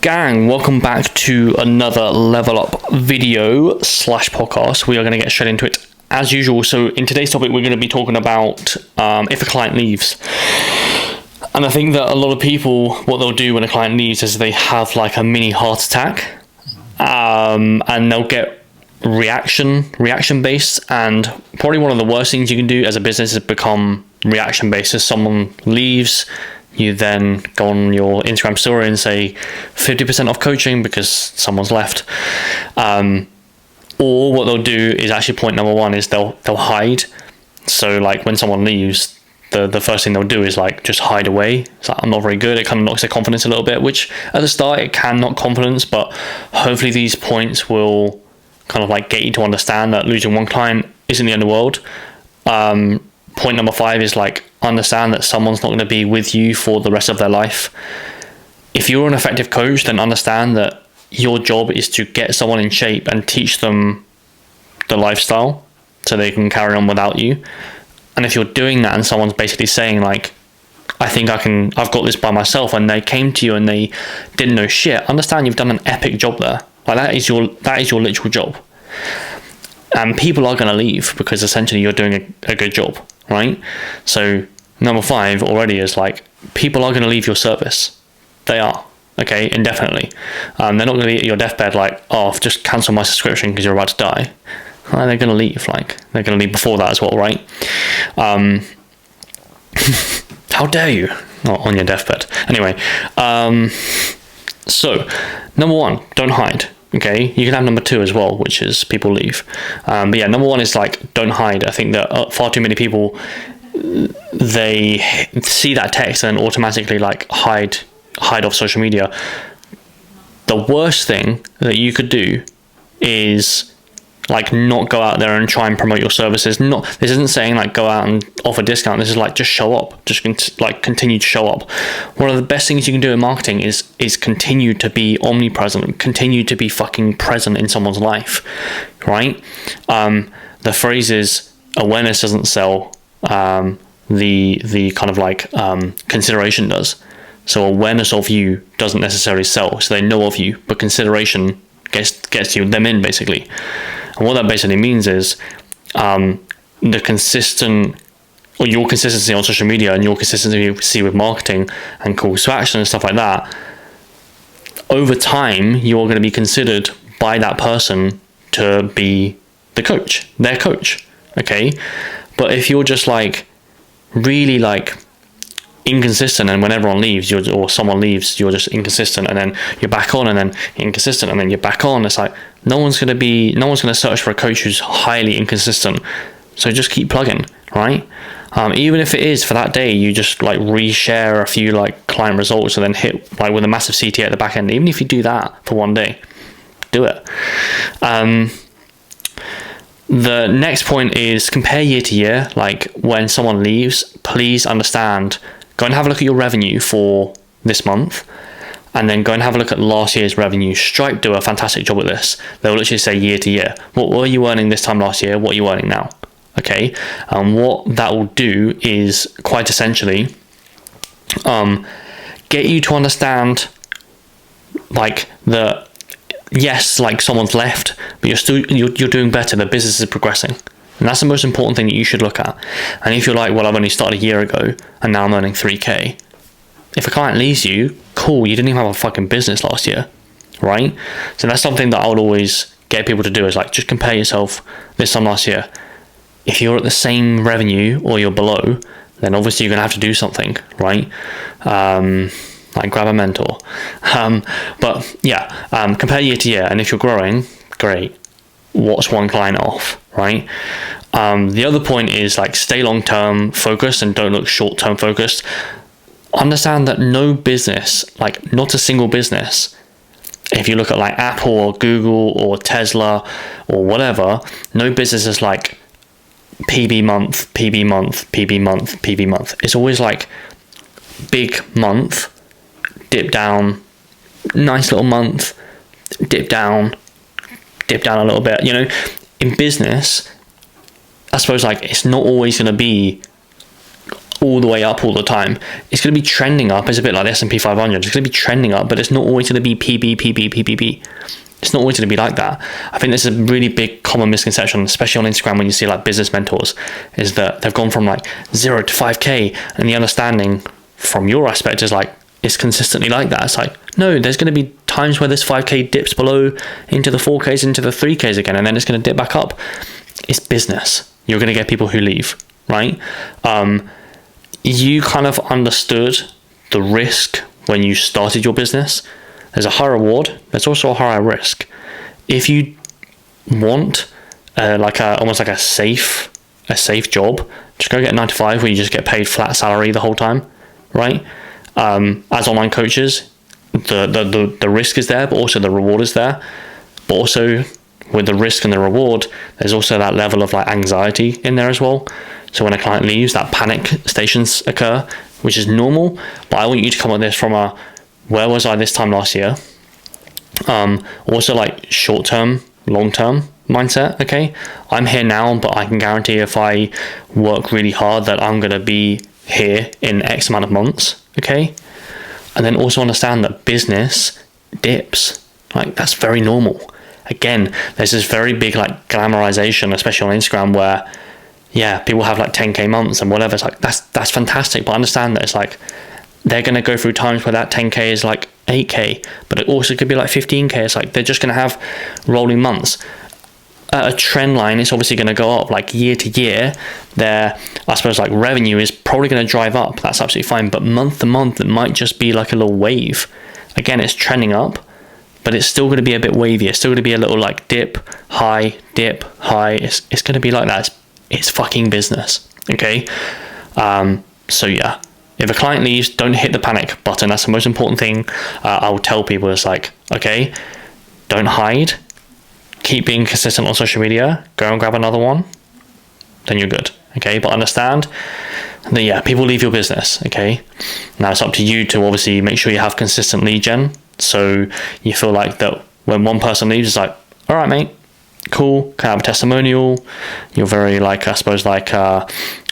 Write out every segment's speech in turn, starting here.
Gang, welcome back to another Level Up video / podcast. We are going to get straight into it as usual. So in today's topic, we're going to be talking about if a client leaves. And I think that a lot of people, what they'll do when a client leaves is they have like a mini heart attack, and they'll get reaction based. And probably one of the worst things you can do as a business is become reaction based. If someone leaves, you then go on your Instagram story and say 50% off coaching because someone's left. Or what they'll do is actually point number one is they'll hide. So like when someone leaves, the first thing they'll do is like just hide away. It's like, I'm not very good. It kind of knocks their confidence a little bit, which at the start it can knock confidence, but hopefully these points will kind of like get you to understand that losing one client isn't the end of the world. Point number 5 is like understand that someone's not going to be with you for the rest of their life. If you're an effective coach, then understand that your job is to get someone in shape and teach them the lifestyle so they can carry on without you. And if you're doing that and someone's basically saying like, I've got this by myself, and they came to you and they didn't know shit, understand you've done an epic job there. Like that is your literal job. And people are going to leave because essentially you're doing a good job, right? So number 5 already is like, people are going to leave your service. They are, okay, indefinitely. They're not going to be at your deathbed like, oh, I've just cancelled my subscription because you're about to die. Well, they're going to leave, like, they're going to leave before that as well, right? How dare you? Not on your deathbed. Anyway, so number 1, don't hide. Okay, you can have number 2 as well, which is people leave. But yeah, number 1 is like, don't hide. I think that far too many people, they see that text and automatically like hide off social media. The worst thing that you could do is like not go out there and try and promote your services. This isn't saying like go out and offer discount. This is like just show up. Just continue to show up. One of the best things you can do in marketing is continue to be omnipresent. Continue to be fucking present in someone's life, right? The phrase is awareness doesn't sell. The kind of like consideration does. So awareness of you doesn't necessarily sell. So they know of you, but consideration gets you them in basically. And what that basically means is your consistency on social media and your consistency with marketing and calls to action and stuff like that. Over time, you're going to be considered by that person to be their coach. Okay, but if you're just like really like inconsistent, and when everyone leaves or someone leaves, you're just inconsistent, and then you're back on, and then inconsistent, and then you're back on, it's like no one's going to search for a coach who's highly inconsistent. So just keep plugging, right? Even if it is for that day, you just like reshare a few like client results and then hit like with a massive CTA at the back end. Even if you do that for one day, do it. The next point is compare year to year. Like when someone leaves, please understand, go and have a look at your revenue for this month, and then go and have a look at last year's revenue. Stripe do a fantastic job at this. They'll literally say year to year. What were you earning this time last year? What are you earning now? Okay. And what that will do is quite essentially get you to understand like yes, like someone's left, but you're doing better. The business is progressing, and that's the most important thing that you should look at. And if you're like, well, I've only started a year ago and now I'm earning 3k. If a client leaves you, cool, you didn't even have a fucking business last year, right? So that's something that I would always get people to do, is like just compare yourself this time last year. If you're at the same revenue or you're below, then obviously you're gonna have to do something, right? Like grab a mentor. But yeah, compare year to year, and if you're growing, great. What's one client off, right? The other point is like stay long-term focused and don't look short-term focused. Understand that no business, like not a single business, if you look at like Apple or Google or Tesla or whatever, no business is like PB month, PB month, PB month, PB month. It's always like big month, dip down, nice little month, dip down a little bit. You know, in business, I suppose like it's not always going to be all the way up all the time. It's going to be trending up. It's a bit like the S&P 500. It's going to be trending up, but it's not always going to be PB, PB, PPP. It's not always going to be like that. I think this is a really big common misconception, especially on Instagram when you see like business mentors, is that they've gone from like 0 to 5K, and the understanding from your aspect is like, it's consistently like that. It's like, no, there's going to be times where this 5K dips below into the 4Ks, into the 3Ks again, and then it's going to dip back up. It's business. You're going to get people who leave, right? You kind of understood the risk when you started your business. There's a high reward. There's also a higher risk. If you want almost like a safe job, just go get a 9 to 5 where you just get paid flat salary the whole time, right? As online coaches, the risk is there, but also the reward is there. But also with the risk and the reward, there's also that level of like anxiety in there as well. So when a client leaves, that panic stations occur, which is normal. But I want you to come at this from a, where was I this time last year? Also like short-term, long-term mindset. Okay, I'm here now, but I can guarantee if I work really hard that I'm going to be here in X amount of months. Okay, and then also understand that business dips. Like, that's very normal. Again, there's this very big like glamorization, especially on Instagram, where people have like 10K months and whatever. It's like, that's fantastic, but understand that it's like they're going to go through times where that 10K is like 8K, but it also could be like 15K. It's like they're just going to have rolling months. A trend line is obviously going to go up, like year to year. Their, I suppose, like revenue is probably going to drive up. That's absolutely fine. But month to month, it might just be like a little wave. Again, it's trending up, but it's still going to be a bit wavy. It's still going to be a little like dip, high, dip, high. It's going to be like that. It's fucking business. Okay. So yeah, if a client leaves, don't hit the panic button. That's the most important thing. I will tell people. It's like, okay, don't hide. Keep being consistent on social media. Go and grab another one. Then you're good. Okay. But understand that, people leave your business. Okay. Now it's up to you to obviously make sure you have consistent lead gen. So you feel like that when one person leaves, it's like, all right, mate, cool. Can I have a testimonial? You're very like, I suppose, like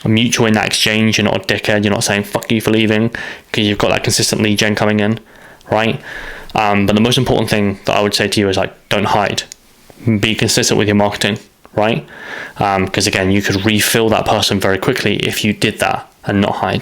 mutual in that exchange. You're not a dickhead. You're not saying fuck you for leaving, because you've got that consistent lead gen coming in, right? But the most important thing that I would say to you is like, don't hide. Be consistent with your marketing, right? Because again, you could refill that person very quickly if you did that and not hide.